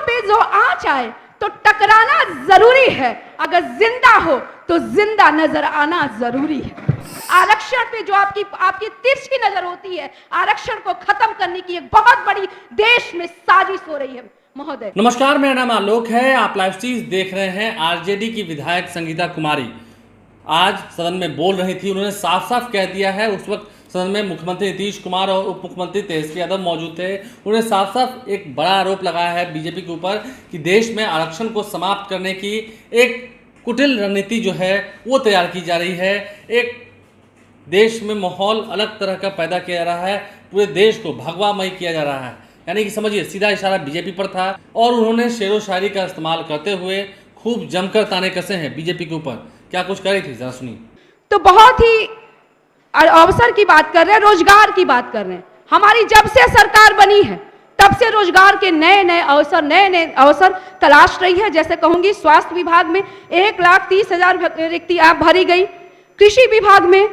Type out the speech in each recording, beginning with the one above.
पे जो आंच आए तो टकराना जरूरी है, अगर जिंदा हो तो जिंदा नजर आना जरूरी है। आरक्षण पे जो आपकी तिरछी नजर होती है, आरक्षण को खत्म करने की एक बहुत बड़ी देश में साजिश हो रही है महोदय। नमस्कार, मेरा नाम आलोक है। आप लाइव स्ट्रीम देख रहे हैं। आरजेडी की विधायक संगीता कुमारी आज सदन में बोल रही थी। उन्होंने साफ साफ कह दिया है, उस वक्त सदन में मुख्यमंत्री नीतीश कुमार और उप मुख्यमंत्री तेजस्वी यादव मौजूद थे। उन्होंने साफ साफ एक बड़ा आरोप लगाया है बीजेपी के ऊपर कि देश में आरक्षण को समाप्त करने की एक कुटिल रणनीति जो है वो तैयार की जा रही है। एक देश में माहौल अलग तरह का पैदा किया जा रहा है, पूरे देश को भगवामय किया जा रहा है। यानी कि समझिए, सीधा इशारा बीजेपी पर था और उन्होंने शेरो शायरी का इस्तेमाल करते हुए खूब जमकर ताने कसे हैं बीजेपी के ऊपर। क्या कुछ कह रही थी, जरा सुनिए। तो बहुत ही अवसर की बात कर रहे हैं, रोजगार की बात कर रहे हैं। हमारी जब से सरकार बनी है तब से रोजगार के नए नए अवसर तलाश रही है। जैसे कहूंगी, स्वास्थ्य विभाग में 1,30,000 रिक्तियां भरी गई, कृषि विभाग में,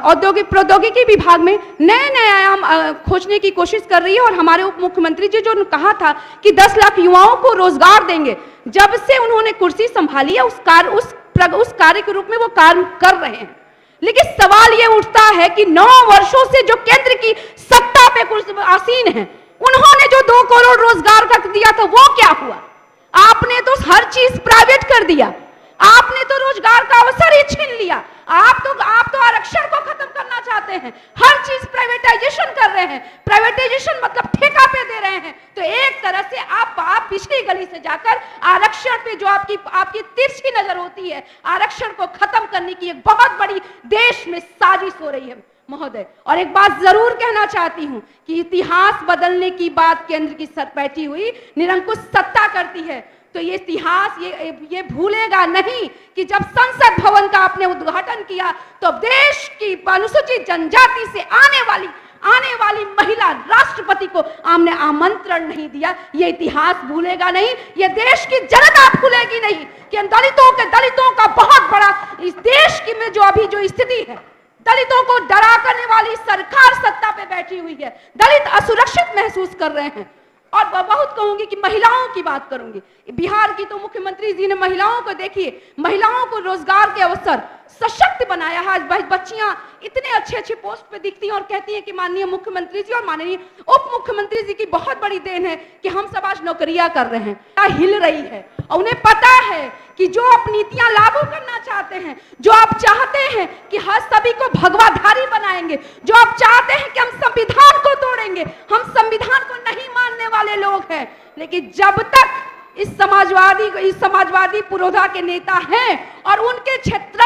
औद्योगिक प्रौद्योगिकी विभाग में नए नए आयाम खोजने की कोशिश कर रही है। और हमारे उप मुख्यमंत्री जी जो कहा था कि 10 लाख युवाओं को रोजगार देंगे, जब से उन्होंने कुर्सी संभाली है उस कार्य के रूप में वो कार्य कर रहे हैं। लेकिन सवाल ये उठता है कि 9 वर्षों से जो केंद्र की सत्ता पे आसीन है, उन्होंने जो 2 करोड़ रोजगार का दिया था वो क्या हुआ? आपने तो हर चीज प्राइवेट कर दिया, आपने तो रोजगार का अवसर ही छीन लिया। आप तो आरक्षण को खत्म करना चाहते हैं, हर चीज प्राइवेटाइजेशन कर रहे हैं। प्राइवेटाइजेशन मतलब ठेका पे दे रहे हैं। तो एक तरह से आप पिछली गली से जाकर आरक्षण पे जो आपकी तिरछी नजर होती है, आरक्षण को खत्म करने की एक बहुत बड़ी देश में साजिश हो रही है महोदय। और एक बात जरूर कहना चाहती हूं कि इतिहास बदलने की बात केंद्र की सरपैठी हुई निरंकुश सत्ता करती है, तो ये इतिहास ये भूलेगा नहीं कि जब संसद भवन का आपने उद्घाटन किया तो देश की अनुसूचित जनजाति से आने वाली महिला राष्ट्रपति को आपने आमंत्रण नहीं दिया। ये इतिहास भूलेगा नहीं, ये देश की जनता भूलेगी नहीं कि दलितों का बहुत बड़ा इस देश की में जो अभी जो स्थिति है, दलितों को डरा करने वाली सरकार सत्ता पे बैठी हुई है, दलित असुरक्षित महसूस कर रहे हैं। और बहुत कहूंगी कि महिलाओं की बात करूंगी। बिहार की तो मुख्यमंत्री जी ने महिलाओं को, देखिए, महिलाओं को रोजगार के अवसर सशक्त बनाया है। आज बच्चियां इतने अच्छे पोस्ट पे दिखती हैं और कहती हैं कि माननीय मुख्यमंत्री जी और माननीय उप मुख्यमंत्री जी की बहुत बड़ी देन है कि हम सब आज नौकरियां कर रहे हैं। हिल रही है और उन्हें पता है कि जो आप नीतियां लागू करना चाहते हैं, जो आप चाहते हैं कि हर सभी को भगवाधारी बनाएंगे, जो आप चाहते हैं कि हम संविधान को तोड़ेंगे, हम संविधान को नहीं मानने वाले लोग हैं। लेकिन जब तक इस समाजवादी पुरोधा के नेता हैं और उनके क्षेत्र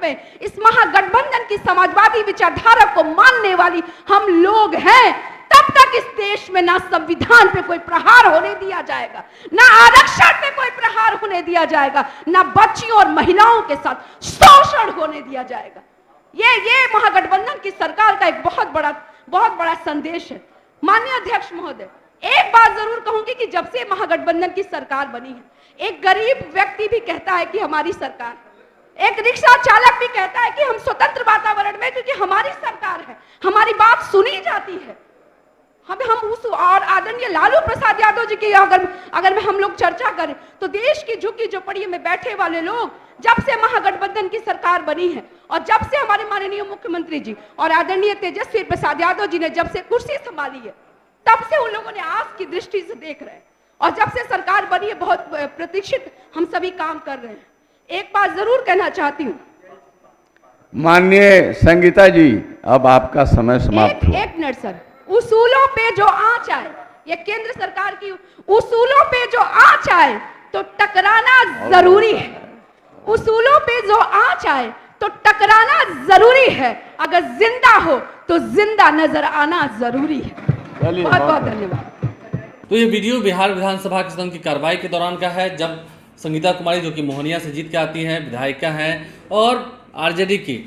में इस महागठबंधन की समाजवादी विचारधारा को मानने वाली हम लोग हैं, तब तक इस देश में ना संविधान पे कोई प्रहार होने दिया जाएगा, ना आरक्षण पे कोई प्रहार होने दिया जाएगा, ना बच्चियों और महिलाओं के साथ शोषण होने दिया जाएगा। ये महागठबंधन की सरकार का एक बहुत बड़ा संदेश है। माननीय अध्यक्ष महोदय, एक बात जरूर कहूंगी कि जब से महागठबंधन की सरकार बनी है, एक गरीब व्यक्ति भी कहता है कि हमारी सरकार, एक रिक्शा चालक भी कहता है कि हम स्वतंत्र वातावरण में, क्योंकि हमारी सरकार है, हमारी बात सुनी जाती है। हम उस और आदरणीय लालू प्रसाद यादव जी की अगर हम लोग चर्चा करें तो देश की झुग्गी झोपड़ी में बैठे वाले लोग, जब से महागठबंधन की सरकार बनी है और जब से हमारे माननीय मुख्यमंत्री जी और आदरणीय तेजस्वी प्रसाद यादव जी ने जब से कुर्सी संभाली है, तब से उन लोगों ने आस की दृष्टि से देख रहे हैं। और जब से सरकार बनी है, बहुत प्रतीक्षित हम सभी काम कर रहे हैं। एक बात जरूर कहना चाहती हूँ, माननीय संगीता जी, अब आपका समय समाप्त हुआ। एक मिनट सर। उसूलों पे जो आंच आए, ये केंद्र सरकार की उसूलों पे जो आंच आए तो टकराना जरूरी है। उसूलों पे जो आंच आए तो टकराना जरूरी है, अगर जिंदा हो तो जिंदा नजर आना जरूरी है। बहुत बहुत धन्यवाद। तो ये वीडियो बिहार विधानसभा के सदन की कार्रवाई के दौरान का है, जब संगीता कुमारी, जो कि मोहनिया से जीत के आती हैं, विधायिका हैं और आरजेडी की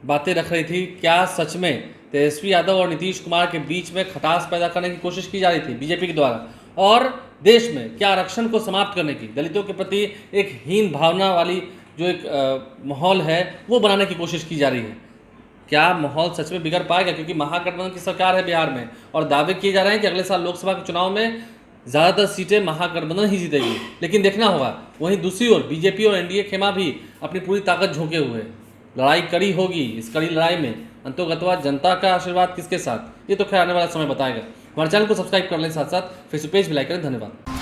बातें रख रही थी। क्या सच में तेजस्वी यादव और नीतीश कुमार के बीच में खटास पैदा करने की कोशिश की जा रही थी बीजेपी के द्वारा, और देश में क्या आरक्षण को समाप्त करने की, दलितों के प्रति एक हीन भावना वाली जो एक माहौल है वो बनाने की कोशिश की जा रही है? क्या माहौल सच में बिगड़ पाएगा? क्योंकि महागठबंधन की सरकार है बिहार में और दावे किए जा रहे हैं कि अगले साल लोकसभा के चुनाव में ज़्यादातर सीटें महागठबंधन ही जीतेगी, लेकिन देखना होगा। वहीं दूसरी ओर बीजेपी और एनडीए खेमा भी अपनी पूरी ताकत झोंके हुए हैं। लड़ाई कड़ी होगी। इस कड़ी लड़ाई में अंतोगतवा जनता का आशीर्वाद किसके साथ, ये तो खैर आने वाला समय बताएगा। हमारे चैनल को सब्सक्राइब कर लें, साथ साथ फेसबुक पेज भी लाइक करें। धन्यवाद।